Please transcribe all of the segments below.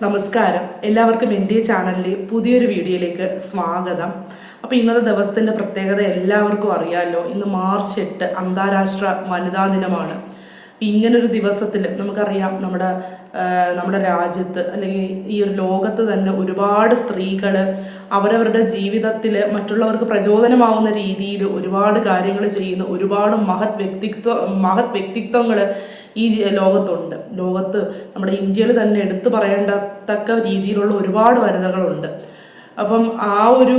നമസ്കാരം, എല്ലാവർക്കും എൻ്റെ ചാനലിലെ പുതിയൊരു വീഡിയോയിലേക്ക് സ്വാഗതം. അപ്പോൾ ഇന്നത്തെ ദിവസത്തിൻ്റെ പ്രത്യേകത എല്ലാവർക്കും അറിയാമല്ലോ. ഇന്ന് മാർച്ച് 8 അന്താരാഷ്ട്ര വനിതാ ദിനമാണ്. ഇങ്ങനൊരു ദിവസത്തിൽ നമുക്കറിയാം നമ്മുടെ രാജ്യത്ത് അല്ലെങ്കിൽ ഈ ഒരു ലോകത്ത് തന്നെ ഒരുപാട് സ്ത്രീകൾ അവരവരുടെ ജീവിതത്തിൽ മറ്റുള്ളവർക്ക് പ്രചോദനമാവുന്ന രീതിയിൽ ഒരുപാട് കാര്യങ്ങൾ ചെയ്യുന്ന ഒരുപാട് മഹത് വ്യക്തിത്വങ്ങൾ ഈ ലോകത്ത് നമ്മുടെ ഇന്ത്യയിൽ തന്നെ എടുത്തു പറയേണ്ടത്തക്ക രീതിയിലുള്ള ഒരുപാട് വനിതകളുണ്ട്. അപ്പം ആ ഒരു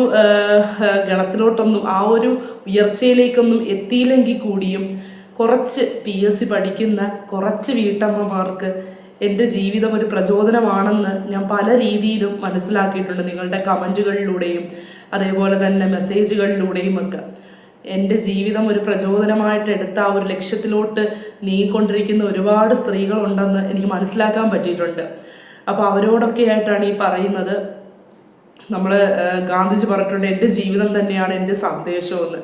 ഗണത്തിലോട്ടൊന്നും ആ ഒരു ഉയർച്ചയിലേക്കൊന്നും എത്തിയില്ലെങ്കിൽ കൂടിയും കുറച്ച് PSC പഠിക്കുന്ന കുറച്ച് വീട്ടമ്മമാർക്ക് എൻ്റെ ജീവിതം ഒരു പ്രചോദനമാണെന്ന് ഞാൻ പല രീതിയിലും മനസ്സിലാക്കിയിട്ടുണ്ട്. നിങ്ങളുടെ കമൻറ്റുകളിലൂടെയും അതേപോലെ തന്നെ മെസ്സേജുകളിലൂടെയും ഒക്കെ എൻ്റെ ജീവിതം ഒരു പ്രചോദനമായിട്ട് എടുത്ത ആ ഒരു ലക്ഷ്യത്തിലോട്ട് നീങ്ങിക്കൊണ്ടിരിക്കുന്ന ഒരുപാട് സ്ത്രീകളുണ്ടെന്ന് എനിക്ക് മനസ്സിലാക്കാൻ പറ്റിയിട്ടുണ്ട്. അപ്പോൾ അവരോടൊക്കെ ആയിട്ടാണ് ഈ പറയുന്നത്. ഗാന്ധിജി പറഞ്ഞിട്ടുണ്ട്, എൻ്റെ ജീവിതം തന്നെയാണ് എൻ്റെ സന്ദേശമെന്ന്.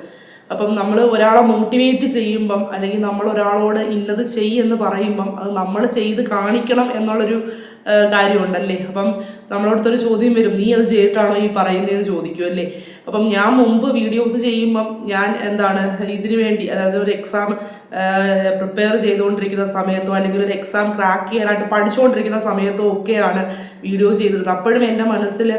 അപ്പം നമ്മൾ ഒരാളെ മോട്ടിവേറ്റ് ചെയ്യുമ്പം അല്ലെങ്കിൽ നമ്മൾ ഒരാളോട് ഇന്നത് എന്ന് പറയുമ്പം അത് നമ്മൾ ചെയ്ത് കാണിക്കണം എന്നുള്ളൊരു കാര്യമുണ്ടല്ലേ. അപ്പം നമ്മളോടത്തൊരു ചോദ്യം വരും, നീ അത് ചെയ്തിട്ടാണോ ഈ പറയുന്നതെന്ന് ചോദിക്കുമല്ലേ. അപ്പം ഞാൻ മുമ്പ് വീഡിയോസ് ചെയ്യുമ്പം ഞാൻ ഇതിനു വേണ്ടി, അതായത് ഒരു എക്സാം പ്രിപ്പയർ ചെയ്തുകൊണ്ടിരിക്കുന്ന സമയത്തോ അല്ലെങ്കിൽ ഒരു എക്സാം ക്രാക്ക് ചെയ്യാനായിട്ട് പഠിച്ചുകൊണ്ടിരിക്കുന്ന സമയത്തോ ഒക്കെയാണ് വീഡിയോ ചെയ്തിരുന്നത്. അപ്പോഴും എൻ്റെ മനസ്സിൽ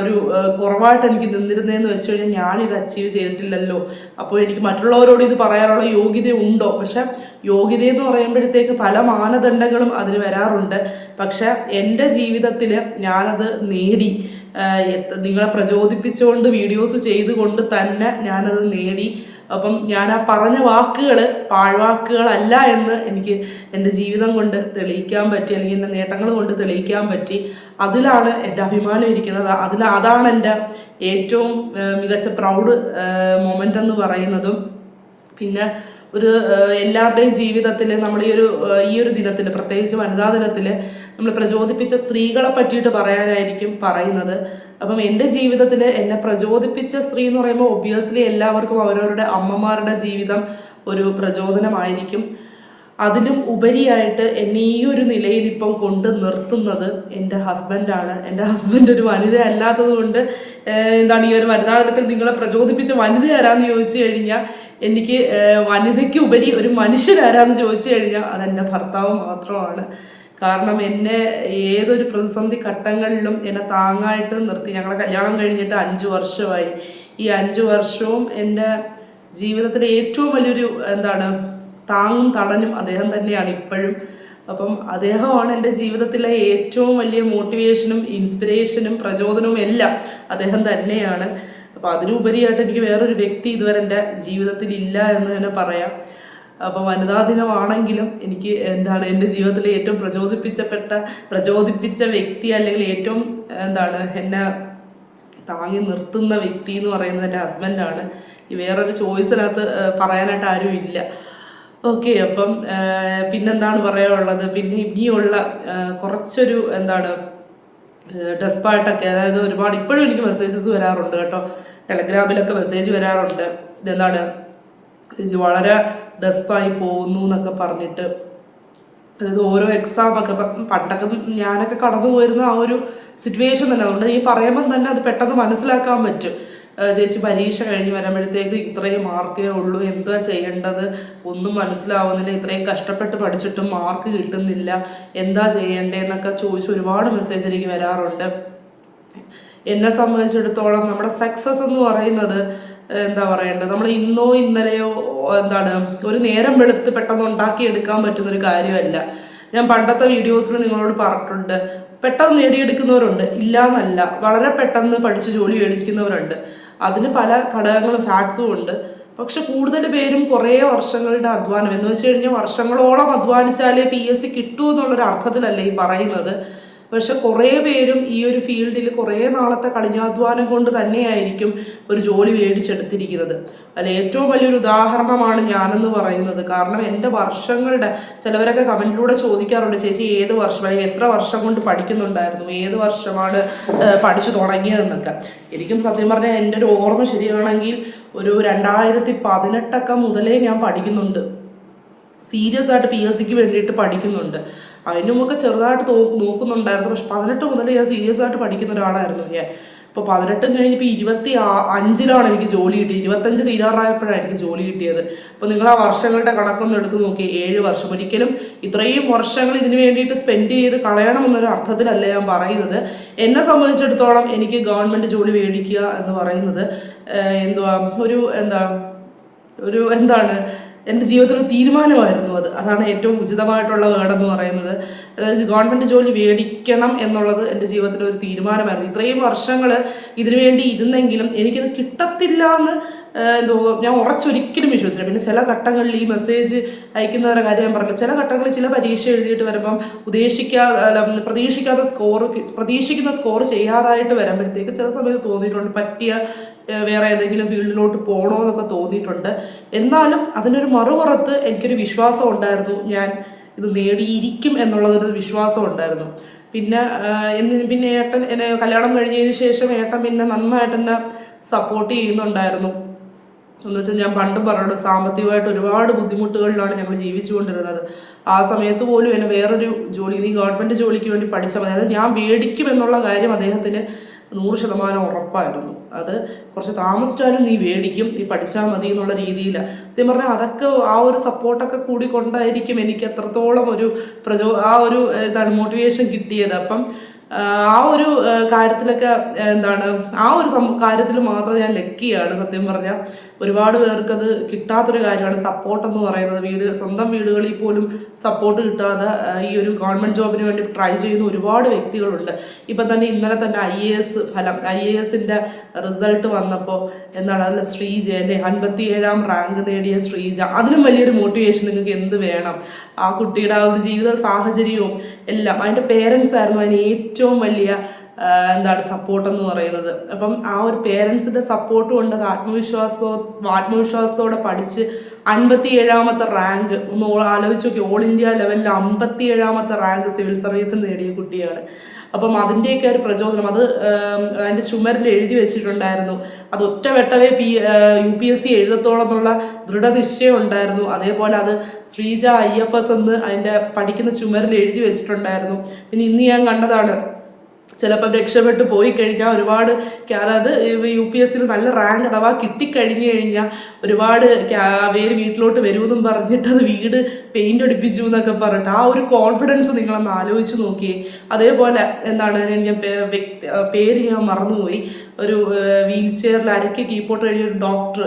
ഒരു കുറവായിട്ട് എനിക്ക് നിന്നിരുന്നതെന്ന് വെച്ച് കഴിഞ്ഞാൽ ഞാനിത് അച്ചീവ് ചെയ്തിട്ടില്ലല്ലോ, അപ്പോൾ എനിക്ക് മറ്റുള്ളവരോട് ഇത് പറയാനുള്ള യോഗ്യത ഉണ്ടോ. പക്ഷെ യോഗ്യത എന്ന് പറയുമ്പോഴത്തേക്ക് പല മാനദണ്ഡങ്ങളും അതിന് വരാറുണ്ട്. പക്ഷെ എൻ്റെ ജീവിതത്തിൽ ഞാനത് നേടി. നിങ്ങളെ പ്രചോദിപ്പിച്ചുകൊണ്ട് വീഡിയോസ് ചെയ്തുകൊണ്ട് തന്നെ ഞാനത് നേടി. അപ്പം ഞാൻ ആ പറഞ്ഞ വാക്കുകൾ പാഴ്വാക്കുകളല്ല എന്ന് എനിക്ക് എൻ്റെ ജീവിതം കൊണ്ട് തെളിയിക്കാൻ പറ്റി, അല്ലെങ്കിൽ എൻ്റെ നേട്ടങ്ങൾ കൊണ്ട് തെളിയിക്കാൻ പറ്റി. അതിലാണ് എൻ്റെ അഭിമാനം ഇരിക്കുന്നത്. അതാണ് എൻ്റെ ഏറ്റവും മികച്ച പ്രൗഡ് മൊമെൻ്റ് എന്ന് പറയുന്നതും. പിന്നെ എല്ലാവരുടെയും ജീവിതത്തിൽ നമ്മൾ ഈ ഒരു ദിനത്തിൽ, പ്രത്യേകിച്ച് വനിതാ ദിനത്തിൽ നമ്മൾ പ്രചോദിപ്പിച്ച സ്ത്രീകളെ പറ്റിയിട്ട് പറയാനായിരിക്കും പറയുന്നത്. അപ്പം എൻ്റെ ജീവിതത്തിൽ എന്നെ പ്രചോദിപ്പിച്ച സ്ത്രീ എന്ന് പറയുമ്പോൾ ഒബ്വിയസ്ലി എല്ലാവർക്കും അവരവരുടെ അമ്മമാരുടെ ജീവിതം ഒരു പ്രചോദനമായിരിക്കും. അതിലും ഉപരിയായിട്ട് എന്നെ ഈ ഒരു നിലയിൽ ഇപ്പം കൊണ്ട് നിർത്തുന്നത് എൻ്റെ ഹസ്ബൻഡാണ്. എൻ്റെ ഹസ്ബൻഡ് ഒരു വനിത അല്ലാത്തത് കൊണ്ട് ഈ ഒരു വനിതാ ദിനത്തിൽ നിങ്ങളെ പ്രചോദിപ്പിച്ച വനിത ആരാന്ന് ചോദിച്ചു കഴിഞ്ഞാൽ എനിക്ക് വനിതയ്ക്ക് ഉപരി ഒരു മനുഷ്യരാരാന്ന് ചോദിച്ചു കഴിഞ്ഞാൽ അതെൻ്റെ ഭർത്താവ് മാത്രമാണ്. കാരണം എന്നെ ഏതൊരു പ്രതിസന്ധി ഘട്ടങ്ങളിലും എന്നെ താങ്ങായിട്ട് നിർത്തി. ഞങ്ങളെ കല്യാണം കഴിഞ്ഞിട്ട് 5 വർഷമായി. ഈ 5 വർഷവും എൻ്റെ ജീവിതത്തിലെ ഏറ്റവും വലിയൊരു താങ്ങും തടനും അദ്ദേഹം തന്നെയാണ് ഇപ്പോഴും. അപ്പം അദ്ദേഹമാണ് എൻ്റെ ജീവിതത്തിലെ ഏറ്റവും വലിയ മോട്ടിവേഷനും ഇൻസ്പിറേഷനും പ്രചോദനവും എല്ലാം അദ്ദേഹം തന്നെയാണ്. അപ്പം അതിനുപരിയായിട്ട് എനിക്ക് വേറൊരു വ്യക്തി ഇതുവരെ എൻ്റെ ജീവിതത്തിൽ ഇല്ല എന്ന് തന്നെ പറയാം. അപ്പം വനിതാ ദിനമാണെങ്കിലും എനിക്ക് എൻ്റെ ജീവിതത്തിലെ ഏറ്റവും പ്രചോദിപ്പിച്ച വ്യക്തി, അല്ലെങ്കിൽ ഏറ്റവും എന്നെ താങ്ങി നിർത്തുന്ന വ്യക്തി എന്ന് പറയുന്നത് എൻ്റെ ഹസ്ബൻഡാണ്. ഈ വേറൊരു ചോയ്സിനകത്ത് പറയാനായിട്ട് ആരും ഇല്ല. ഓക്കെ, അപ്പം പിന്നെന്താണ് പറയാനുള്ളത്. പിന്നെ ഇനിയുള്ള കുറച്ചൊരു ഡെസ്പായിട്ടൊക്കെ, അതായത് ഒരുപാട് ഇപ്പോഴും എനിക്ക് മെസ്സേജസ് വരാറുണ്ട് കേട്ടോ. ടെലഗ്രാമിലൊക്കെ മെസ്സേജ് വരാറുണ്ട്. ചേച്ചി വളരെ ഡെസ്പായി പോകുന്നു എന്നൊക്കെ പറഞ്ഞിട്ട്. അതായത് ഓരോ എക്സാമൊക്കെ പണ്ടൊക്കെ ഞാനൊക്കെ കടന്നു പോയിരുന്ന ആ ഒരു സിറ്റുവേഷൻ തന്നെ. അതുകൊണ്ട് ഈ പറയുമ്പം തന്നെ അത് പെട്ടെന്ന് മനസ്സിലാക്കാൻ പറ്റും. ചേച്ചി പരീക്ഷ കഴിഞ്ഞ് വരുമ്പോഴത്തേക്ക് ഇത്രയും മാർക്കേ ഉള്ളൂ, എന്താ ചെയ്യേണ്ടത് ഒന്നും മനസ്സിലാവുന്നില്ല, ഇത്രയും കഷ്ടപ്പെട്ട് പഠിച്ചിട്ടും മാർക്ക് കിട്ടുന്നില്ല, എന്താ ചെയ്യേണ്ടതെന്നൊക്കെ ചോദിച്ച് ഒരുപാട് മെസ്സേജ് എനിക്ക് വരാറുണ്ട്. എന്നെ സംബന്ധിച്ചിടത്തോളം നമ്മുടെ സക്സസ് എന്ന് പറയുന്നത് നമ്മൾ ഇന്നോ ഇന്നലെയോ ഒരു നേരം വെളുത്ത് പെട്ടെന്ന് ഉണ്ടാക്കിയെടുക്കാൻ പറ്റുന്നൊരു കാര്യമല്ല. ഞാൻ പണ്ടത്തെ വീഡിയോസിൽ നിങ്ങളോട് പറഞ്ഞിട്ടുണ്ട്, പെട്ടെന്ന് നേടിയെടുക്കുന്നവരുണ്ട്, ഇല്ല എന്നല്ല. വളരെ പെട്ടെന്ന് പഠിച്ച് ജോലി മേടിക്കുന്നവരുണ്ട്. അതിന് പല ഘടകങ്ങളും ഫാക്ട്സും ഉണ്ട്. പക്ഷെ കൂടുതൽ പേരും കുറേ വർഷങ്ങളുടെ അധ്വാനം എന്ന് വെച്ച് കഴിഞ്ഞാൽ വർഷങ്ങളോളം അധ്വാനിച്ചാലേ PSC കിട്ടൂ എന്നുള്ളൊരു അർത്ഥത്തിലല്ലേ ഈ പറയുന്നത്. പക്ഷെ കുറേ പേരും ഈ ഒരു ഫീൽഡിൽ കുറേ നാളത്തെ കഠിനാധ്വാനം കൊണ്ട് തന്നെയായിരിക്കും ഒരു ജോലി മേടിച്ചെടുത്തിരിക്കുന്നത്. അതിൽ ഏറ്റവും വലിയൊരു ഉദാഹരണമാണ് ഞാനെന്ന് പറയുന്നത്. കാരണം എൻ്റെ വർഷങ്ങളുടെ, ചിലവരൊക്കെ കമൻറ്റിലൂടെ ചോദിക്കാറുണ്ട്, ചേച്ചി ഏത് വർഷം അല്ലെങ്കിൽ എത്ര വർഷം കൊണ്ട് പഠിക്കുന്നുണ്ടായിരുന്നു, ഏത് വർഷമാണ് പഠിച്ചു തുടങ്ങിയതെന്നൊക്കെ. എനിക്കും സത്യം പറഞ്ഞാൽ എൻ്റെ ഒരു ഓർമ്മ ശരിയാണെങ്കിൽ ഒരു 2018 മുതലേ ഞാൻ പഠിക്കുന്നുണ്ട്. സീരിയസ് ആയിട്ട് PSCക്ക് വേണ്ടിയിട്ട് പഠിക്കുന്നുണ്ട്. അതിന് മുമ്പൊക്കെ ചെറുതായിട്ട് നോക്കുന്നുണ്ടായിരുന്നു. പക്ഷെ 18 മുതൽ ഞാൻ സീരിയസ് ആയിട്ട് പഠിക്കുന്ന ഒരാളായിരുന്നു ഞാൻ. ഇപ്പോൾ 18 കഴിഞ്ഞപ്പോൾ 25-ലാണ് എനിക്ക് ജോലി കിട്ടിയത്. 25 തീരാറായപ്പോഴാണ് എനിക്ക് ജോലി കിട്ടിയത്. അപ്പോൾ നിങ്ങൾ ആ വർഷങ്ങളുടെ കണക്കൊന്നും എടുത്ത് നോക്കി, 7 വർഷം. ഒരിക്കലും ഇത്രയും വർഷങ്ങൾ ഇതിനു വേണ്ടിയിട്ട് സ്പെൻഡ് ചെയ്ത് കളയണമെന്നൊരു അർത്ഥത്തിലല്ല ഞാൻ പറയുന്നത്. എന്നെ സംബന്ധിച്ചിടത്തോളം എനിക്ക് ഗവൺമെൻറ് ജോലി മേടിക്കുക എന്ന് പറയുന്നത് എന്താണ് എൻ്റെ ജീവിതത്തിൽ ഒരു തീരുമാനമായിരുന്നു. അതാണ് ഏറ്റവും ഉചിതമായിട്ടുള്ള വേർഡെന്ന് പറയുന്നത്. അതായത് ഗവൺമെൻറ് ജോലി മേടിക്കണം എന്നുള്ളത് എൻ്റെ ജീവിതത്തിലെ ഒരു തീരുമാനമായിരുന്നു. ഇത്രയും വർഷങ്ങൾ ഇതിനു വേണ്ടി ഇരുന്നെങ്കിലും എനിക്കത് കിട്ടത്തില്ല എന്ന് ഞാൻ ഉറച്ചൊരിക്കലും വിശ്വസിച്ചില്ല. പിന്നെ ചില ഘട്ടങ്ങളിൽ ഈ മെസ്സേജ് അയക്കുന്നവരുടെ കാര്യം ഞാൻ പറഞ്ഞില്ല. ചില ഘട്ടങ്ങളിൽ ചില പരീക്ഷ എഴുതിയിട്ട് വരുമ്പം പ്രതീക്ഷിക്കുന്ന സ്കോർ ചെയ്യാതായിട്ട് വരുമ്പോഴത്തേക്ക് ചില സമയത്ത് തോന്നിയിട്ടുണ്ട് പറ്റിയ വേറെ ഏതെങ്കിലും ഫീൽഡിലോട്ട് പോകണോ എന്നൊക്കെ തോന്നിയിട്ടുണ്ട്. എന്നാലും അതിനൊരു മറുപുറത്ത് എനിക്കൊരു വിശ്വാസം ഉണ്ടായിരുന്നു, ഞാൻ ഇത് നേടിയിരിക്കും എന്നുള്ളതൊരു വിശ്വാസം ഉണ്ടായിരുന്നു. പിന്നെ ഏട്ടൻ എന്നെ കല്യാണം കഴിഞ്ഞതിന് ശേഷം ഏട്ടൻ പിന്നെ നന്നായിട്ട് എന്നെ സപ്പോർട്ട് ചെയ്യുന്നുണ്ടായിരുന്നു. എന്ന് വെച്ചാൽ ഞാൻ പണ്ടും പറഞ്ഞത് സാമ്പത്തികമായിട്ട് ഒരുപാട് ബുദ്ധിമുട്ടുകളിലാണ് ഞങ്ങൾ ജീവിച്ചുകൊണ്ടിരുന്നത്. ആ സമയത്ത് പോലും എന്നെ വേറൊരു ജോലി, നീ ഗവൺമെൻറ് ജോലിക്ക് വേണ്ടി പഠിച്ചാൽ മതി, അതായത് ഞാൻ മേടിക്കും എന്നുള്ള കാര്യം അദ്ദേഹത്തിന് 100% ഉറപ്പായിരുന്നു. അത് കുറച്ച് താമസിച്ചാലും നീ മേടിക്കും, നീ പഠിച്ചാൽ മതി എന്നുള്ള രീതിയിൽ. സത്യം പറഞ്ഞാൽ അതൊക്കെ ആ ഒരു സപ്പോർട്ടൊക്കെ കൂടി കൊണ്ടായിരിക്കും എനിക്ക് എത്രത്തോളം മോട്ടിവേഷൻ കിട്ടിയത്. അപ്പം ആ ഒരു കാര്യത്തിലൊക്കെ ആ ഒരു കാര്യത്തിൽ മാത്രം ഞാൻ ലക്കിയാണ്. സത്യം പറഞ്ഞാൽ ഒരുപാട് പേർക്ക് അത് കിട്ടാത്തൊരു കാര്യമാണ് സപ്പോർട്ട് എന്ന് പറയുന്നത്. സ്വന്തം വീടുകളിൽ പോലും സപ്പോർട്ട് കിട്ടാതെ ഈ ഒരു ഗവൺമെൻറ് ജോബിന് വേണ്ടി ട്രൈ ചെയ്യുന്ന ഒരുപാട് വ്യക്തികളുണ്ട്. ഇപ്പം തന്നെ ഇന്നലെ തന്നെ IAS റിസൾട്ട് വന്നപ്പോൾ അതിൽ ശ്രീജ അല്ലേ 57ാം റാങ്ക് നേടിയ ശ്രീജ. അതിനും വലിയൊരു മോട്ടിവേഷൻ നിങ്ങൾക്ക് എന്ത് വേണം? ആ കുട്ടിയുടെ ആ ഒരു ജീവിത സാഹചര്യവും എല്ലാം, അതിൻ്റെ പേരൻസ് ആയിരുന്നു അതിന് ഏറ്റവും വലിയ സപ്പോർട്ട് എന്ന് പറയുന്നത്. അപ്പം ആ ഒരു പേരൻസിന്റെ സപ്പോർട്ട് കൊണ്ട് അത് ആത്മവിശ്വാസത്തോടെ പഠിച്ച് 57ാമത്തെ റാങ്ക്, ഒന്ന് ആലോചിച്ച് നോക്കി, ഓൾ ഇന്ത്യ ലെവലിൽ 57ാമത്തെ റാങ്ക് സിവിൽ സർവീസിൽ നേടിയ കുട്ടിയാണ്. അപ്പം അതിൻ്റെയൊക്കെ ഒരു പ്രചോദനം അതിൻ്റെ ചുമരിൽ എഴുതി വെച്ചിട്ടുണ്ടായിരുന്നു. അത് ഒറ്റവെട്ടവേ UPSC എഴുതത്തോളം എന്നുള്ള ദൃഢനിശ്ചയം ഉണ്ടായിരുന്നു. അതേപോലെ അത് ശ്രീജ IFS എന്ന് അതിൻ്റെ പഠിക്കുന്ന ചുമരിൽ എഴുതി വെച്ചിട്ടുണ്ടായിരുന്നു. പിന്നെ ഇന്ന് ഞാൻ കണ്ടതാണ്, ചിലപ്പോൾ രക്ഷപ്പെട്ട് പോയി കഴിഞ്ഞാൽ ഒരുപാട്, അതായത് UPSCയിൽ നല്ല റാങ്ക് അഥവാ കിട്ടിക്കഴിഞ്ഞു കഴിഞ്ഞാൽ ഒരുപാട് പേര് വീട്ടിലോട്ട് വരുമെന്നും പറഞ്ഞിട്ട് അത് വീട് പെയിന്റ് അടിപ്പിച്ചു എന്നൊക്കെ പറഞ്ഞിട്ട് ആ ഒരു കോൺഫിഡൻസ് നിങ്ങളൊന്ന് ആലോചിച്ച് നോക്കിയേ. അതേപോലെ ഞാൻ പേര് ഞാൻ മറന്നുപോയി, ഒരു വീൽ ചെയറിൽ അരയ്ക്ക് കീപ്പോട്ട് കഴിഞ്ഞ ഒരു ഡോക്ടർ,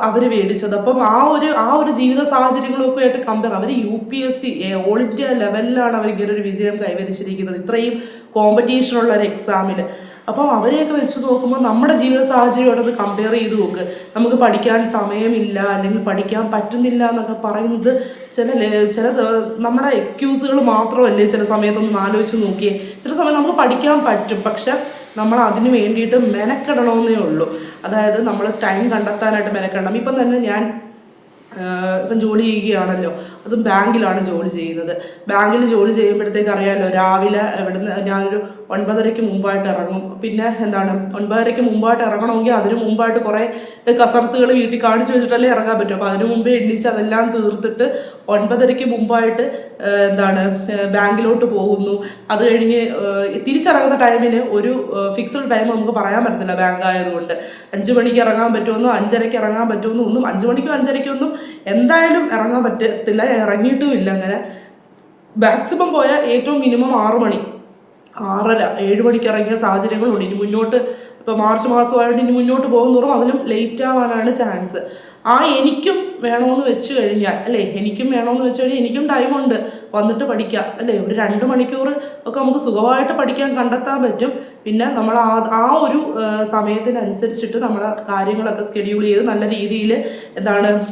അവർ മേടിച്ചത്. അപ്പം ആ ഒരു ജീവിത സാഹചര്യങ്ങളൊക്കെ ആയിട്ട് കമ്പയർ, അവർ UPSC ഓൾ ഇന്ത്യ ലെവലിലാണ് അവർ ഇങ്ങനെ ഒരു വിജയം കൈവരിച്ചിരിക്കുന്നത്, ഇത്രയും കോമ്പറ്റീഷനുള്ള ഒരു എക്സാമിൽ. അപ്പം അവരെയൊക്കെ വെച്ച് നോക്കുമ്പോൾ നമ്മുടെ ജീവിത സാഹചര്യമായിട്ടത് കമ്പയർ ചെയ്ത് നോക്ക്. നമുക്ക് പഠിക്കാൻ സമയമില്ല അല്ലെങ്കിൽ പഠിക്കാൻ പറ്റുന്നില്ല എന്നൊക്കെ പറയുന്നത് ചില നമ്മുടെ എക്സ്ക്യൂസുകൾ മാത്രമല്ലേ ചില സമയത്തൊന്നും ആലോചിച്ച് നോക്കിയേ. ചില സമയം നമുക്ക് പഠിക്കാൻ പറ്റും, പക്ഷെ നമ്മൾ അതിന് വേണ്ടിയിട്ട് മെനക്കെടണമെന്നേ ഉള്ളൂ. അതായത് നമ്മൾ ടൈം കണ്ടെത്താനായിട്ട് മെനക്കെടണം. ഇപ്പം തന്നെ ഞാൻ ജോലി ചെയ്യുകയാണല്ലോ, അതും ബാങ്കിലാണ് ജോലി ചെയ്യുന്നത്. ബാങ്കിൽ ജോലി ചെയ്യുമ്പോഴത്തേക്ക് അറിയാമല്ലോ, രാവിലെ ഇവിടുന്ന് ഞാനൊരു 9:30 മുമ്പായിട്ട് ഇറങ്ങും. പിന്നെ 9:30 മുമ്പായിട്ട് ഇറങ്ങണമെങ്കിൽ അതിന് മുമ്പായിട്ട് കുറേ കസർത്തുകൾ വീട്ടിൽ കാണിച്ചു വെച്ചിട്ടല്ലേ ഇറങ്ങാൻ പറ്റും. അപ്പോൾ അതിന് മുമ്പേ എണ്ണിച്ച് അതെല്ലാം തീർത്തിട്ട് 9:30 മുമ്പായിട്ട് ബാങ്കിലോട്ട് പോകുന്നു. അത് കഴിഞ്ഞ് തിരിച്ചിറങ്ങുന്ന ടൈമിന് ഒരു ഫിക്സഡ് ടൈം നമുക്ക് പറയാൻ പറ്റത്തില്ല ബാങ്ക് ആയതുകൊണ്ട്. 5 മണിക്ക് ഇറങ്ങാൻ പറ്റുമെന്നോ 5:30 ഇറങ്ങാൻ പറ്റുമെന്നോ ഒന്നും, 5 മണിക്കോ 5:30 ഒന്നും എന്തായാലും ഇറങ്ങാൻ പറ്റത്തില്ല, ഇറങ്ങിയിട്ടും ഇല്ല. അങ്ങനെ മാക്സിമം പോയാൽ ഏറ്റവും മിനിമം 6 മണി, 6:30, 7 മണിക്ക് ഇറങ്ങിയ സാഹചര്യങ്ങളുണ്ട്. ഇനി മുന്നോട്ട് ഇപ്പോൾ മാർച്ച് മാസമായിട്ട് ഇനി മുന്നോട്ട് പോകുന്നതോറും അതിലും ലേറ്റ് ആവാനാണ് ചാൻസ്. എനിക്കും വേണമെന്ന് വെച്ച് കഴിഞ്ഞാൽ എനിക്കും ടൈമുണ്ട്, വന്നിട്ട് പഠിക്കാം അല്ലേ. ഒരു 2 മണിക്കൂർ ഒക്കെ നമുക്ക് സുഖമായിട്ട് പഠിക്കാൻ കണ്ടെത്താൻ പറ്റും. പിന്നെ നമ്മൾ ആ ഒരു സമയത്തിനനുസരിച്ചിട്ട് നമ്മളെ കാര്യങ്ങളൊക്കെ സ്കെഡ്യൂൾ ചെയ്ത് നല്ല രീതിയിൽ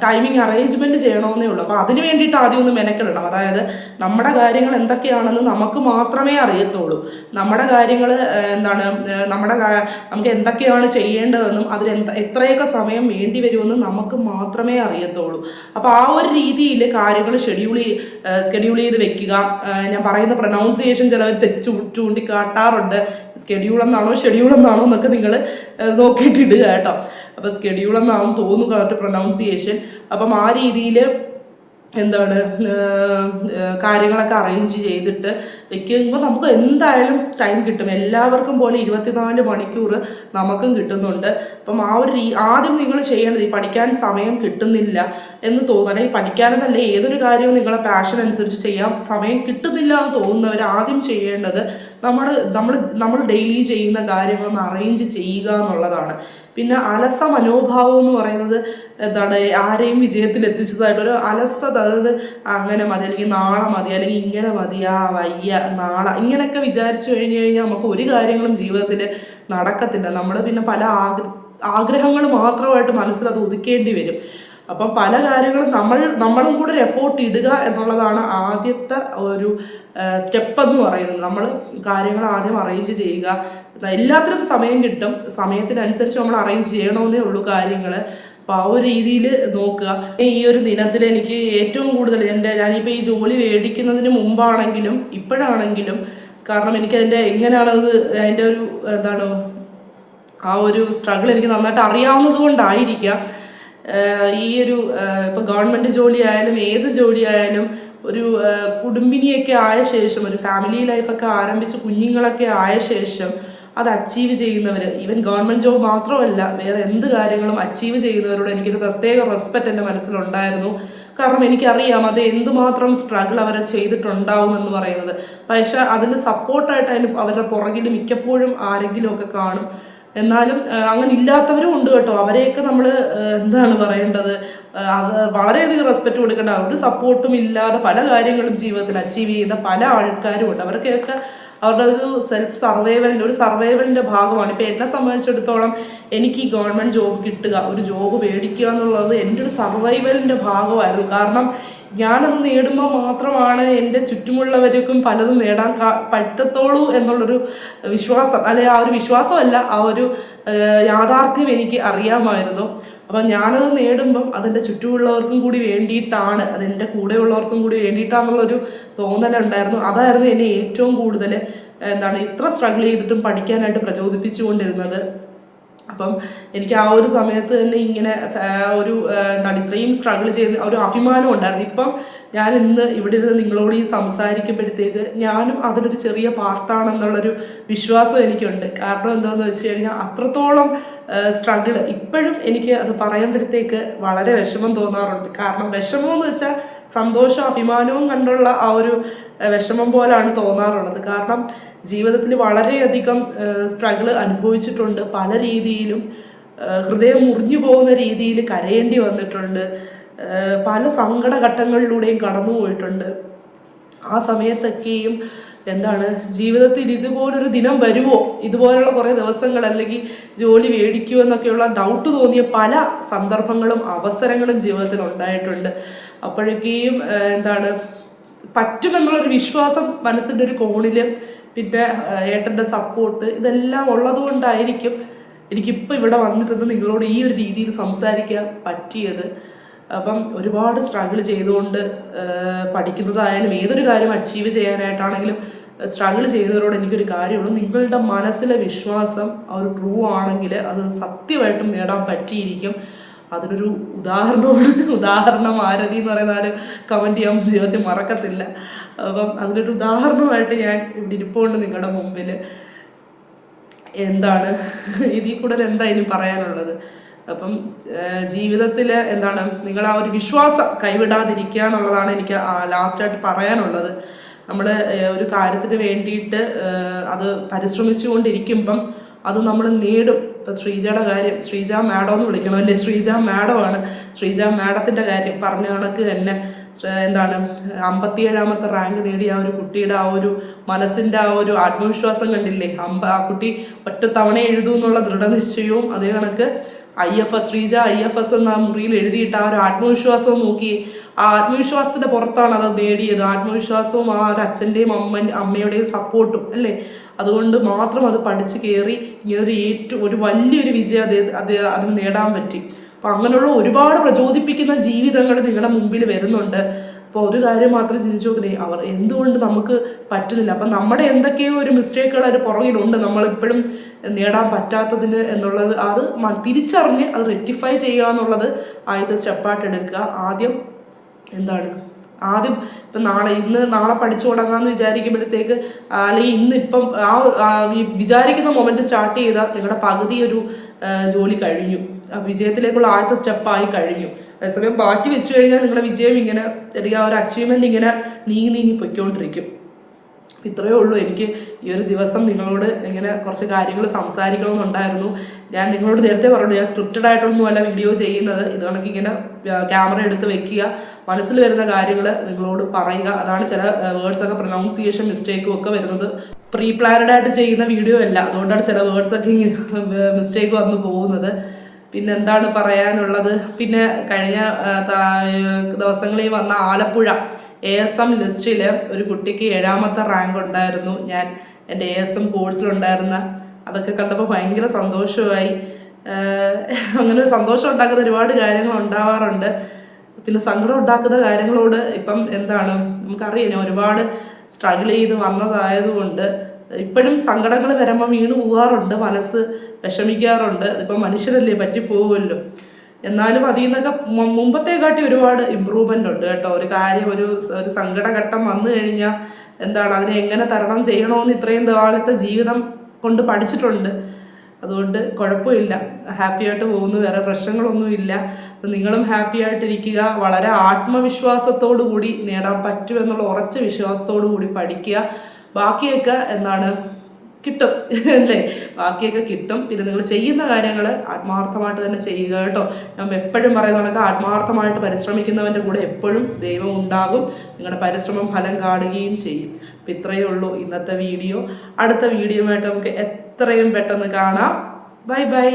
ടൈമിംഗ് അറേഞ്ച്മെൻറ്റ് ചെയ്യണമെന്നേ ഉള്ളൂ. അപ്പോൾ അതിന് വേണ്ടിയിട്ട് ആദ്യം ഒന്ന് മെനക്കെടണം. അതായത് നമ്മുടെ കാര്യങ്ങൾ എന്തൊക്കെയാണെന്ന് നമുക്ക് മാത്രമേ അറിയത്തുള്ളൂ. നമ്മുടെ കാര്യങ്ങൾ നമുക്ക് എന്തൊക്കെയാണ് ചെയ്യേണ്ടതെന്നും അതിന് എത്രയൊക്കെ സമയം വേണ്ടി വരുമെന്നും നമുക്ക് മാത്രമേ അറിയത്തുള്ളൂ. അപ്പോൾ ആ ഒരു രീതിയിൽ കാര്യങ്ങൾ സ്കെഡ്യൂൾ ചെയ്ത് വെക്കുക. ഞാൻ പറയുന്ന പ്രൊനൗൺസിയേഷൻ ചിലവർ ചൂണ്ടിക്കാട്ടാറുണ്ട്. ഷെഡ്യൂൾ എന്നാണോ എന്നൊക്കെ നിങ്ങൾ നോക്കിയിട്ടിടുക കേട്ടോ. അപ്പോൾ സ്കെഡ്യൂൾ എന്നാവും തോന്നുക അവരുടെ പ്രൊനൗൺസിയേഷൻ. അപ്പം ആ രീതിയിൽ എന്താണ് കാര്യങ്ങളൊക്കെ അറേഞ്ച് ചെയ്തിട്ട് വെക്കുമ്പോൾ നമുക്ക് എന്തായാലും ടൈം കിട്ടും. എല്ലാവർക്കും പോലെ 24 മണിക്കൂർ നമുക്കും കിട്ടുന്നുണ്ട്. അപ്പം ആ ഒരു ആദ്യം നിങ്ങൾ ചെയ്യേണ്ടത്, ഈ പഠിക്കാൻ സമയം കിട്ടുന്നില്ല എന്ന് തോന്നണം, ഈ പഠിക്കാനെന്നല്ല ഏതൊരു കാര്യവും നിങ്ങളെ പാഷൻ അനുസരിച്ച് ചെയ്യാം, സമയം കിട്ടുന്നില്ല എന്ന് തോന്നുന്നവർ ആദ്യം ചെയ്യേണ്ടത് നമ്മൾ ഡെയിലി ചെയ്യുന്ന കാര്യങ്ങളൊന്ന് അറേഞ്ച് ചെയ്യുക എന്നുള്ളതാണ്. പിന്നെ അലസ മനോഭാവം എന്ന് പറയുന്നത് എന്താണ്, ആരെയും വിജയത്തിൽ എത്തിച്ചതായിട്ടൊരു അലസത. അതായത് അങ്ങനെ മതി, അല്ലെങ്കിൽ നാളെ മതി, അല്ലെങ്കിൽ ഇങ്ങനെ മതിയാ വയ്യ നാളെ, ഇങ്ങനെയൊക്കെ വിചാരിച്ചു കഴിഞ്ഞു കഴിഞ്ഞാൽ നമുക്ക് ഒരു കാര്യങ്ങളും ജീവിതത്തിൽ നടക്കത്തില്ല. നമ്മൾ പിന്നെ പല ആഗ്രഹങ്ങൾ മാത്രമായിട്ട് മനസ്സിൽ അത് ഒതുക്കേണ്ടി വരും. അപ്പം പല കാര്യങ്ങളും നമ്മളും കൂടെ ഒരു എഫോർട്ട് ഇടുക എന്നുള്ളതാണ് ആദ്യത്തെ ഒരു സ്റ്റെപ്പ് എന്ന് പറയുന്നത്. നമ്മൾ കാര്യങ്ങൾ ആദ്യം അറേഞ്ച് ചെയ്യുക. എല്ലാത്തിനും സമയം കിട്ടും, സമയത്തിനനുസരിച്ച് നമ്മൾ അറേഞ്ച് ചെയ്യണമെന്നേ ഉള്ളൂ കാര്യങ്ങൾ. അപ്പോൾ ആ ഒരു രീതിയിൽ നോക്കുക. ഈ ഒരു ദിനത്തിൽ എനിക്ക് ഏറ്റവും കൂടുതൽ ഞാനിപ്പോൾ ഈ ജോലി മേടിക്കുന്നതിന് മുമ്പാണെങ്കിലും ഇപ്പോഴാണെങ്കിലും, കാരണം എനിക്കതിൻ്റെ എങ്ങനെയാണത് അതിൻ്റെ ഒരു എന്താണ് ആ ഒരു സ്ട്രഗിൾ എനിക്ക് നന്നായിട്ട് അറിയാവുന്നത് കൊണ്ടായിരിക്കാം ഈ ഒരു ഇപ്പോൾ ഗവൺമെൻറ് ജോലി ആയാലും ഏത് ജോലി ആയാലും ഒരു കുടുംബിനിയൊക്കെ ആയ ശേഷം, ഒരു ഫാമിലി ലൈഫൊക്കെ ആരംഭിച്ച് കുഞ്ഞുങ്ങളൊക്കെ ആയ ശേഷം അത് അച്ചീവ് ചെയ്യുന്നവർ, ഈവൻ ഗവൺമെൻറ് ജോബ് മാത്രമല്ല വേറെ എന്ത് കാര്യങ്ങളും അച്ചീവ് ചെയ്യുന്നവരോട് എനിക്കൊരു പ്രത്യേക റെസ്പെക്റ്റ് എൻ്റെ മനസ്സിലുണ്ടായിരുന്നു. കാരണം എനിക്കറിയാം അത് എന്തുമാത്രം സ്ട്രഗിൾ അവർ ചെയ്തിട്ടുണ്ടാവുമെന്ന് പറയുന്നത്. പക്ഷേ അതിന് സപ്പോർട്ടായിട്ട് അവരുടെ പുറകിൽ മിക്കപ്പോഴും ആരെങ്കിലുമൊക്കെ കാണും. എന്നാലും അങ്ങനെ ഇല്ലാത്തവരും ഉണ്ട് കേട്ടോ. അവരെയൊക്കെ നമ്മൾ എന്താണ് പറയേണ്ടത്, വളരെയധികം റെസ്പെക്റ്റ് കൊടുക്കേണ്ട. ഒരു സപ്പോർട്ടും ഇല്ലാതെ പല കാര്യങ്ങളും ജീവിതത്തിൽ അച്ചീവ് ചെയ്യുന്ന പല ആൾക്കാരും ഉണ്ട്. അവർക്കൊക്കെ അവരുടെ ഒരു സെൽഫ് സർവൈവലിൻ്റെ ഭാഗമാണ്. ഇപ്പം എന്നെ സംബന്ധിച്ചിടത്തോളം എനിക്ക് ഈ ഗവൺമെൻറ് ജോബ് കിട്ടുക, ഒരു ജോബ് മേടിക്കുക എന്നുള്ളത് എൻ്റെ ഒരു സർവൈവലിൻ്റെ ഭാഗമായിരുന്നു. കാരണം ഞാനത് നേടുമ്പോൾ മാത്രമാണ് എൻ്റെ ചുറ്റുമുള്ളവർക്കും പലതും നേടാൻ പറ്റത്തുള്ളൂ എന്നുള്ളൊരു വിശ്വാസം, അല്ലെ ആ ഒരു വിശ്വാസമല്ല, ആ ഒരു യാഥാർത്ഥ്യം എനിക്ക് അറിയാമായിരുന്നു. അപ്പം ഞാനത് നേടുമ്പം അതെൻ്റെ ചുറ്റുമുള്ളവർക്കും കൂടി വേണ്ടിയിട്ടാണ്, അതെൻ്റെ കൂടെയുള്ളവർക്കും കൂടി വേണ്ടിയിട്ടാണെന്നുള്ളൊരു തോന്നലുണ്ടായിരുന്നു. അതായിരുന്നു എന്നെ ഏറ്റവും കൂടുതൽ ഇത്ര സ്ട്രഗിൾ ചെയ്തിട്ടും പഠിക്കാനായിട്ട് പ്രചോദിപ്പിച്ചുകൊണ്ടിരുന്നത്. അപ്പം എനിക്ക് ആ ഒരു സമയത്ത് തന്നെ ഇങ്ങനെ ഒരു ഇത്രയും സ്ട്രഗിൾ ചെയ്ത് ഒരു അഭിമാനം ഉണ്ടായിരുന്നു. ഇപ്പം ഞാൻ ഇന്ന് ഇവിടെ ഇരുന്ന് നിങ്ങളോട് ഈ സംസാരിക്കുമ്പോഴത്തേക്ക് ഞാനും അതിലൊരു ചെറിയ പാർട്ടാണെന്നുള്ളൊരു വിശ്വാസം എനിക്കുണ്ട്. കാരണം എന്താണെന്ന് വെച്ച് കഴിഞ്ഞാൽ അത്രത്തോളം സ്ട്രഗിൾ ഇപ്പോഴും എനിക്ക് അത് പറയുമ്പോഴത്തേക്ക് വളരെ വിഷമം തോന്നാറുണ്ട്. കാരണം വിഷമം എന്ന് വെച്ചാൽ സന്തോഷവും അഭിമാനവും കണ്ടുള്ള ആ ഒരു വിഷമം പോലാണ് തോന്നാറുള്ളത്. കാരണം ജീവിതത്തിൽ വളരെയധികം സ്ട്രഗിൾ അനുഭവിച്ചിട്ടുണ്ട്. പല രീതിയിലും ഹൃദയം മുറിഞ്ഞു പോകുന്ന രീതിയിൽ കരയേണ്ടി വന്നിട്ടുണ്ട്. പല സങ്കടഘട്ടങ്ങളിലൂടെയും കടന്നു പോയിട്ടുണ്ട്. ആ സമയത്തൊക്കെയും ജീവിതത്തിൽ ഇതുപോലൊരു ദിനം വരുമോ, ഇതുപോലുള്ള കുറേ ദിവസങ്ങൾ അല്ലെങ്കിൽ ജോലി മേടിക്കുമോ എന്നൊക്കെയുള്ള ഡൗട്ട് തോന്നിയ പല സന്ദർഭങ്ങളും അവസരങ്ങളും ജീവിതത്തിൽ ഉണ്ടായിട്ടുണ്ട്. അപ്പോഴൊക്കെയും പറ്റുമെന്നുള്ളൊരു വിശ്വാസം മനസ്സിൻ്റെ ഒരു കോണിൽ, പിന്നെ ഏട്ടൻ്റെ സപ്പോർട്ട്, ഇതെല്ലാം ഉള്ളത് കൊണ്ടായിരിക്കും എനിക്കിപ്പോൾ ഇവിടെ വന്നിട്ട് നിങ്ങളോട് ഈ ഒരു രീതിയിൽ സംസാരിക്കാൻ പറ്റിയത്. അപ്പം ഒരുപാട് സ്ട്രഗിൾ ചെയ്തുകൊണ്ട് പഠിക്കുന്നതായാലും ഏതൊരു കാര്യം അച്ചീവ് ചെയ്യാനായിട്ടാണെങ്കിലും സ്ട്രഗിൾ ചെയ്യുന്നവരോട് എനിക്കൊരു കാര്യമുള്ളൂ, നിങ്ങളുടെ മനസ്സിലെ വിശ്വാസം ഒരു ട്രൂ ആണെങ്കിൽ അത് സത്യമായിട്ടും നേടാൻ പറ്റിയിരിക്കും. അതിനൊരു ഉദാഹരണം ആരതി എന്ന് പറയുന്ന ആരും കമൻറ്റ് ചെയ്യാൻ ജീവിതത്തിൽ മറക്കത്തില്ല. അപ്പം അതിനൊരു ഉദാഹരണമായിട്ട് ഞാൻ ഇവിടെ ഇരിപ്പുണ്ട് നിങ്ങളുടെ മുമ്പിൽ. ഇതിൽ കൂടുതൽ ഇനി പറയാനുള്ളത്? അപ്പം ജീവിതത്തിൽ നിങ്ങൾ ആ ഒരു വിശ്വാസം കൈവിടാതിരിക്കുക എന്നുള്ളതാണ് എനിക്ക് ലാസ്റ്റായിട്ട് പറയാനുള്ളത്. നമ്മൾ ഒരു കാര്യത്തിന് വേണ്ടിയിട്ട് അത് പരിശ്രമിച്ചുകൊണ്ടിരിക്കുമ്പം അത് നമ്മൾ നേടും. ഇപ്പം ശ്രീജയുടെ കാര്യം, ശ്രീജ മാഡം എന്ന് വിളിക്കണം അല്ലേ, ശ്രീജ മാഡമാണ്. ശ്രീജ മാഡത്തിൻ്റെ കാര്യം പറഞ്ഞ കണക്ക് തന്നെ 57ാമത്തെ റാങ്ക് നേടിയ ആ ഒരു കുട്ടിയുടെ ആ ഒരു മനസ്സിൻ്റെ ആ ഒരു ആത്മവിശ്വാസം കണ്ടില്ലേ. ആ കുട്ടി ഒറ്റ തവണ എഴുതും എന്നുള്ള ദൃഢനിശ്ചയവും അതേ കണക്ക് IFS, ശ്രീജ IFS എന്ന മുറിയിൽ എഴുതിയിട്ട് ആ ഒരു ആത്മവിശ്വാസവും നോക്കി, ആ ആത്മവിശ്വാസത്തിൻ്റെ പുറത്താണ് അത് നേടിയത്. ആത്മവിശ്വാസവും ആ ഒരു അച്ഛൻ്റെയും അമ്മയുടെയും സപ്പോർട്ടും അല്ലേ, അതുകൊണ്ട് മാത്രം അത് പഠിച്ച് കയറി ഇങ്ങനൊരു ഒരു വലിയൊരു വിജയം അതിന് നേടാൻ പറ്റി. അപ്പം അങ്ങനെയുള്ള ഒരുപാട് പ്രചോദിപ്പിക്കുന്ന ജീവിതങ്ങൾ നിങ്ങളുടെ മുമ്പിൽ വരുന്നുണ്ട്. അപ്പോൾ ഒരു കാര്യം മാത്രം ചിന്തിച്ചു നോക്കണേ, അവർ എന്തുകൊണ്ട് നമുക്ക് പറ്റുന്നില്ല. അപ്പം നമ്മുടെ എന്തൊക്കെയോ ഒരു മിസ്റ്റേക്കുകൾ അതിന് പുറകിലുണ്ട്, നമ്മളിപ്പോഴും നേടാൻ പറ്റാത്തതിന് എന്നുള്ളത്. അത് തിരിച്ചറിഞ്ഞ് അത് റെക്ടിഫൈ ചെയ്യുക എന്നുള്ളത് ആദ്യത്തെ സ്റ്റെപ്പായിട്ട് എടുക്കുക. ആദ്യം എന്താണ് ആദ്യം ഇപ്പം നാളെ പഠിച്ചു തുടങ്ങാമെന്ന് വിചാരിക്കുമ്പോഴത്തേക്ക് അല്ലെങ്കിൽ ഇന്നിപ്പം ഈ വിചാരിക്കുന്ന മൊമെന്റ് സ്റ്റാർട്ട് ചെയ്താൽ നിങ്ങളുടെ പകുതി ഒരു ജോലി കഴിഞ്ഞു, വിജയത്തിലേക്കുള്ള ആദ്യത്തെ സ്റ്റെപ്പായി കഴിഞ്ഞു. അതേസമയം മാറ്റി വെച്ച് കഴിഞ്ഞാൽ നിങ്ങളുടെ വിജയം ഇങ്ങനെ അല്ലെങ്കിൽ ആ ഒരു അച്ചീവ്മെന്റ് ഇങ്ങനെ നീങ്ങി പൊയ്ക്കൊണ്ടിരിക്കും. ഇത്രയേ ഉള്ളൂ. എനിക്ക് ഈ ഒരു ദിവസം നിങ്ങളോട് ഇങ്ങനെ കുറച്ച് കാര്യങ്ങൾ സംസാരിക്കണമെന്നുണ്ടായിരുന്നു. ഞാൻ നിങ്ങളോട് നേരത്തെ പറഞ്ഞു, ഞാൻ സ്ക്രിപ്റ്റഡ് ആയിട്ടൊന്നുമല്ല വീഡിയോ ചെയ്യുന്നത്. ഇത് കണക്ക് ഇങ്ങനെ ക്യാമറ എടുത്ത് വെക്കുക, മനസ്സിൽ വരുന്ന കാര്യങ്ങൾ നിങ്ങളോട് പറയുക. അതാണ് ചില വേർഡ്സൊക്കെ പ്രൊനൗൺസിയേഷൻ മിസ്റ്റേക്കും ഒക്കെ വരുന്നത്. പ്രീ പ്ലാനഡ് ആയിട്ട് ചെയ്യുന്ന വീഡിയോ അല്ല, അതുകൊണ്ടാണ് ചില വേർഡ്സൊക്കെ മിസ്റ്റേക്ക് വന്നു പോകുന്നത്. പിന്നെ എന്താണ് പറയാനുള്ളത്? പിന്നെ കഴിഞ്ഞ ദിവസങ്ങളിൽ വന്ന ആലപ്പുഴ ASM ലിസ്റ്റിൽ ഒരു കുട്ടിക്ക് 7ാമത്തെ റാങ്ക് ഉണ്ടായിരുന്നു. ഞാൻ എൻ്റെ ASM കോഴ്സിലുണ്ടായിരുന്ന അതൊക്കെ കണ്ടപ്പോൾ ഭയങ്കര സന്തോഷമായി. അങ്ങനെ സന്തോഷം ഉണ്ടാക്കുന്ന ഒരുപാട് കാര്യങ്ങൾ ഉണ്ടാവാറുണ്ട്. പിന്നെ സങ്കടം ഉണ്ടാക്കുന്ന കാര്യങ്ങളോട് ഇപ്പം എന്താണ് നമുക്കറിയാം, ഞാൻ ഒരുപാട് സ്ട്രഗിൾ ചെയ്ത് വന്നതായതുകൊണ്ട് ഇപ്പോഴും സങ്കടങ്ങൾ വരുമ്പോൾ വീണ് പോകാറുണ്ട്, മനസ്സ് വിഷമിക്കാറുണ്ട്. ഇപ്പം മനുഷ്യരല്ലേ, പറ്റിപ്പോകുമല്ലോ. എന്നാലും അതിൽ നിന്നൊക്കെ മുമ്പത്തെക്കാട്ടി ഒരുപാട് ഇമ്പ്രൂവ്മെൻ്റ് ഉണ്ട് കേട്ടോ. ഒരു കാര്യം ഒരു സങ്കടഘട്ടം വന്നു കഴിഞ്ഞാൽ എന്താണ് അതിനെ എങ്ങനെ തരണം ചെയ്യണമെന്ന് ഇത്രയും കാലത്തെ ജീവിതം കൊണ്ട് പഠിച്ചിട്ടുണ്ട്. അതുകൊണ്ട് കുഴപ്പമില്ല, ഹാപ്പി ആയിട്ട് പോകുന്നു, വേറെ പ്രശ്നങ്ങളൊന്നും ഇല്ല. അപ്പം നിങ്ങളും ഹാപ്പി ആയിട്ടിരിക്കുക. വളരെ ആത്മവിശ്വാസത്തോടു കൂടി നേടാൻ പറ്റുമെന്നുള്ള ഉറച്ച വിശ്വാസത്തോടു കൂടി പഠിക്കുക. ബാക്കിയൊക്കെ എന്താണ് കിട്ടും അല്ലേ, ബാക്കിയൊക്കെ കിട്ടും. പിന്നെ നിങ്ങൾ ചെയ്യുന്ന കാര്യങ്ങൾ ആത്മാർത്ഥമായിട്ട് തന്നെ ചെയ്യുക കേട്ടോ. ഞാൻ എപ്പോഴും പറയുന്ന കണക്ക് ആത്മാർത്ഥമായിട്ട് പരിശ്രമിക്കുന്നവൻ്റെ കൂടെ എപ്പോഴും ദൈവം ഉണ്ടാകും. നിങ്ങളുടെ പരിശ്രമം ഫലം കാണുകയും ചെയ്യും. അപ്പം ഇത്രയേ ഉള്ളൂ ഇന്നത്തെ വീഡിയോ. അടുത്ത വീഡിയോയുമായിട്ട് നമുക്ക് എത്രയും പെട്ടെന്ന് കാണാം. Bye bye.